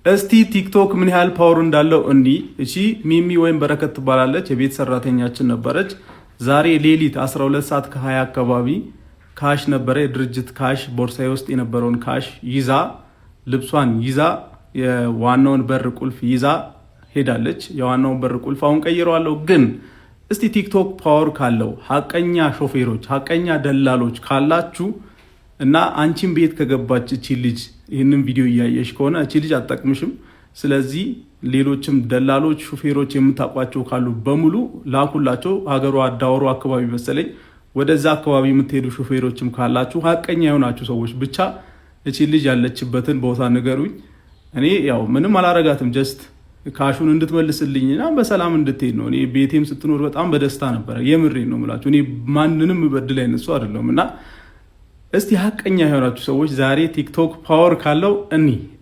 እስቲ ቲክቶክ ምን ያህል ፓወር እንዳለው እንዲ እሺ ሚሚ ወይም በረከት ትባላለች። የቤት ሰራተኛችን ነበረች። ዛሬ ሌሊት 12 ሰዓት ከ20 አካባቢ ካሽ ነበረ፣ የድርጅት ካሽ ቦርሳዬ ውስጥ የነበረውን ካሽ ይዛ ልብሷን ይዛ የዋናውን በር ቁልፍ ይዛ ሄዳለች። የዋናውን በር ቁልፍ አሁን ቀይረዋለሁ። ግን እስቲ ቲክቶክ ፓወር ካለው ሀቀኛ ሾፌሮች ሀቀኛ ደላሎች ካላችሁ እና አንቺን ቤት ከገባች እቺ ልጅ ይህንን ቪዲዮ እያየሽ ከሆነ እቺ ልጅ አትጠቅምሽም። ስለዚህ ሌሎችም ደላሎች ሹፌሮች የምታውቋቸው ካሉ በሙሉ ላኩላቸው። ሀገሩ አዳወሩ አካባቢ መሰለኝ ወደዛ አካባቢ የምትሄዱ ሹፌሮችም ካላችሁ ሀቀኛ የሆናችሁ ሰዎች ብቻ እቺ ልጅ ያለችበትን ቦታ ንገሩኝ። እኔ ያው ምንም አላረጋትም፣ ጀስት ካሹን እንድትመልስልኝና በሰላም እንድትሄድ ነው። እኔ ቤቴም ስትኖር በጣም በደስታ ነበረ። የምሬን ነው የምላችሁ። እኔ ማንንም በድል አይነሱ አይደለም እና እስቲ ሀቀኛ የሆናችሁ ሰዎች ዛሬ ቲክቶክ ፓወር ካለው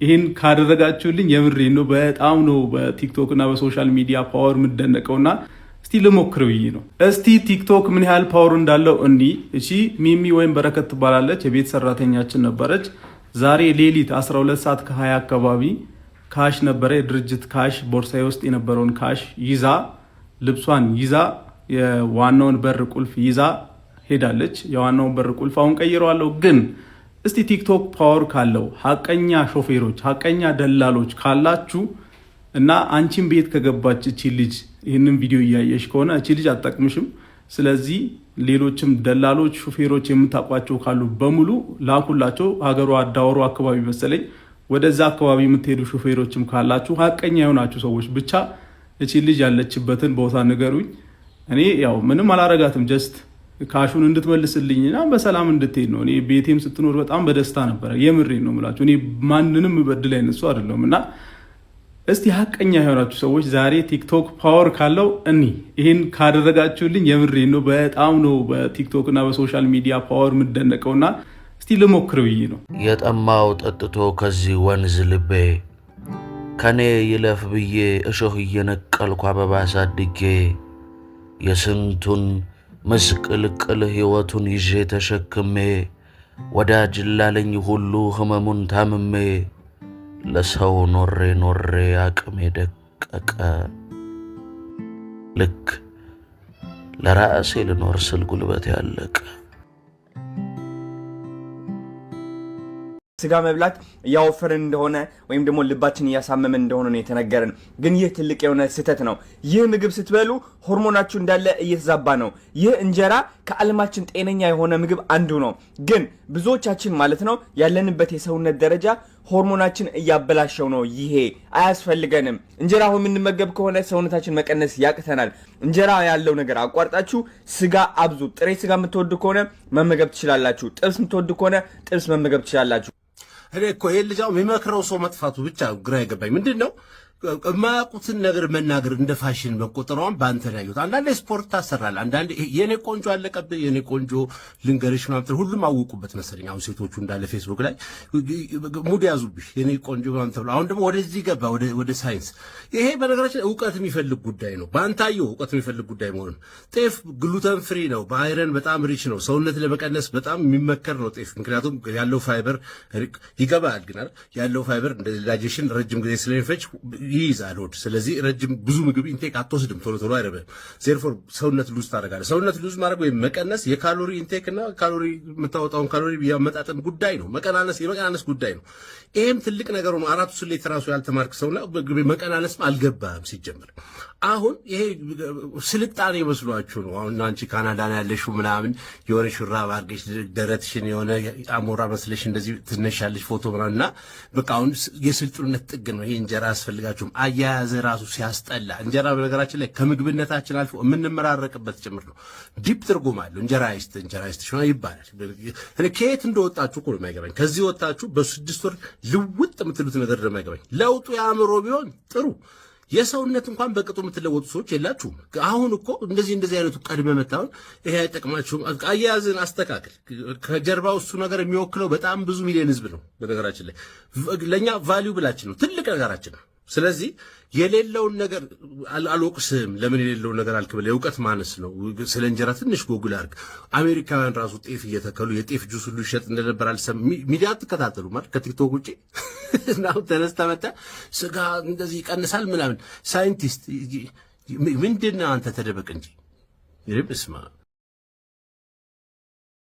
ይህን ካደረጋችሁልኝ የምሬን ነው። በጣም ነው በቲክቶክ እና በሶሻል ሚዲያ ፓወር የምደነቀውና እስቲ ልሞክር ብዬ ነው። እስቲ ቲክቶክ ምን ያህል ፓወር እንዳለው እሺ ሚሚ ወይም በረከት ትባላለች። የቤት ሰራተኛችን ነበረች። ዛሬ ሌሊት 12 ሰዓት ከ20 አካባቢ ካሽ ነበረ፣ የድርጅት ካሽ ቦርሳዬ ውስጥ የነበረውን ካሽ ይዛ ልብሷን ይዛ የዋናውን በር ቁልፍ ይዛ ሄዳለች። የዋናውን በር ቁልፍ አሁን ቀይረዋለሁ። ግን እስቲ ቲክቶክ ፓወር ካለው ሀቀኛ ሾፌሮች ሀቀኛ ደላሎች ካላችሁ እና አንቺን ቤት ከገባች እቺ ልጅ ይህንን ቪዲዮ እያየሽ ከሆነ እቺ ልጅ አትጠቅምሽም። ስለዚህ ሌሎችም ደላሎች ሹፌሮች የምታውቋቸው ካሉ በሙሉ ላኩላቸው። ሀገሩ አዳወሩ አካባቢ መሰለኝ ወደዛ አካባቢ የምትሄዱ ሹፌሮችም ካላችሁ ሀቀኛ የሆናችሁ ሰዎች ብቻ እቺ ልጅ ያለችበትን ቦታ ንገሩኝ። እኔ ያው ምንም አላረጋትም፣ ጀስት ካሹን እንድትመልስልኝና በሰላም እንድትሄድ ነው። እኔ ቤቴም ስትኖር በጣም በደስታ ነበረ። የምሬን ነው የምላችሁ። እኔ ማንንም በድል አይነሱ አይደለም እና እስቲ ሀቀኛ የሆናችሁ ሰዎች ዛሬ ቲክቶክ ፓወር ካለው ይህን ካደረጋችሁልኝ የምሬን ነው። በጣም ነው በቲክቶክ እና በሶሻል ሚዲያ ፓወር የምደነቀውና እስቲ ልሞክር ብዬ ነው። የጠማው ጠጥቶ ከዚህ ወንዝ ልቤ ከኔ ይለፍ ብዬ እሾህ እየነቀልኩ አበባ አሳድጌ የስንቱን ምስቅልቅል ሕይወቱን ይዤ ተሸክሜ ወዳጅ ላለኝ ሁሉ ህመሙን ታምሜ ለሰው ኖሬ ኖሬ አቅሜ ደቀቀ። ልክ ለራሴ ልኖር ስል ጉልበት ያለቀ። ስጋ መብላት እያወፈርን እንደሆነ ወይም ደግሞ ልባችን እያሳመመን እንደሆነ ነው የተነገረን። ግን ይህ ትልቅ የሆነ ስህተት ነው። ይህ ምግብ ስትበሉ ሆርሞናችሁ እንዳለ እየተዛባ ነው። ይህ እንጀራ ከዓለማችን ጤነኛ የሆነ ምግብ አንዱ ነው። ግን ብዙዎቻችን ማለት ነው ያለንበት የሰውነት ደረጃ ሆርሞናችን እያበላሸው ነው። ይሄ አያስፈልገንም። እንጀራ አሁን የምንመገብ ከሆነ ሰውነታችን መቀነስ ያቅተናል። እንጀራ ያለው ነገር አቋርጣችሁ ስጋ አብዙ። ጥሬ ስጋ የምትወዱ ከሆነ መመገብ ትችላላችሁ። ጥብስ የምትወዱ ከሆነ ጥብስ መመገብ ትችላላችሁ። እኔ እኮ ይሄን ልጅ የሚመክረው ሰው መጥፋቱ ብቻ ግራ የገባኝ ምንድን ነው? የማያውቁትን ነገር መናገር እንደ ፋሽን መቆጠሯን በአንተ ላይ ያዩት። አንዳንዴ ስፖርት ታሰራለህ፣ አንዳንዴ የኔ ቆንጆ አለቀብህ፣ የኔ ቆንጆ ልንገርሽ ምናምን ሁሉም አወቁበት መሰለኝ። አሁን ሴቶቹ እንዳለ ፌስቡክ ላይ ሙድ ያዙብሽ፣ የኔ ቆንጆ ምናምን ተብሎ አሁን ደግሞ ወደዚህ ገባ ወደ ሳይንስ። ይሄ በነገራችን እውቀት የሚፈልግ ጉዳይ ነው። በአንታየው እውቀት የሚፈልግ ጉዳይ መሆኑን። ጤፍ ግሉተን ፍሪ ነው፣ በአይረን በጣም ሪች ነው፣ ሰውነት ለመቀነስ በጣም የሚመከር ነው ጤፍ። ምክንያቱም ያለው ፋይበር ይገባል፣ ግን ያለው ፋይበር እንደ ዳይጀሽን ረጅም ጊዜ ስለሚፈጅ ይይዛል ሆድ። ስለዚህ ረጅም ብዙ ምግብ ኢንቴክ አትወስድም፣ ቶሎ አይረበም። ዜርፎር ሰውነት ሉዝ ታደርጋለህ። ሰውነት ሉዝ ማድረግ ወይም መቀነስ የካሎሪ ኢንቴክ እና ካሎሪ የምታወጣውን ካሎሪ ያመጣጠን ጉዳይ ነው። የመቀናነስ ጉዳይ ነው። ይሄም ትልቅ ነገር ነው። አራቱ ስሌት ራሱ ያልተማርክ ሰውና መቀናነስም አልገባህም ሲጀምር። አሁን ይሄ ስልጣኔ መስሏችሁ ነው። አሁን አንቺ ካናዳ ነው ያለሽው ምናምን የሆነ ሹራብ አድርገሽ ደረትሽን የሆነ አሞራ መስለሽ እንደዚህ ትነሻለሽ ፎቶ ምናምንና በቃ አሁን የስልጡነት ጥግ ነው። ይሄ እንጀራ አስፈልጋችሁም አያያዘ ራሱ ሲያስጠላ። እንጀራ በነገራችን ላይ ከምግብነታችን አልፎ የምንመራረቅበት ጭምር ነው። ዲፕ ትርጉም አለው። እንጀራ አይስት ሆነ ይባላል። ከየት እንደወጣችሁ እኮ ነው የማይገባኝ። ከዚህ ወጣችሁ በ6 ወር ልውጥ የምትሉት ነገር ነው የማይገባኝ። ለውጡ የአእምሮ ቢሆን ጥሩ፣ የሰውነት እንኳን በቅጡ የምትለወጡ ሰዎች የላችሁም። አሁን እኮ እንደዚህ አይነቱ ቀድመ መታውን ይሄ አይጠቅማችሁም። አያያዝን አስተካክል። ከጀርባው እሱ ነገር የሚወክለው በጣም ብዙ ሚሊዮን ህዝብ ነው። በነገራችን ላይ ለእኛ ቫሊዩ ብላችን ነው፣ ትልቅ ነገራችን ነው። ስለዚህ የሌለውን ነገር አልወቅስም። ለምን የሌለውን ነገር አልክበል? የእውቀት ማነስ ነው። ስለ እንጀራ ትንሽ ጎግል አድርግ። አሜሪካውያን ራሱ ጤፍ እየተከሉ የጤፍ ጁስ ሁሉ ይሸጥ እንደነበር አልሰማም? ሚዲያ ትከታተሉ ማለት ከቲክቶክ ውጪ ናው ተነስተ መጣ ስጋ እንደዚህ ይቀንሳል ምናምን። ሳይንቲስት ምንድነው አንተ? ተደበቅ እንጂ ይርብስማ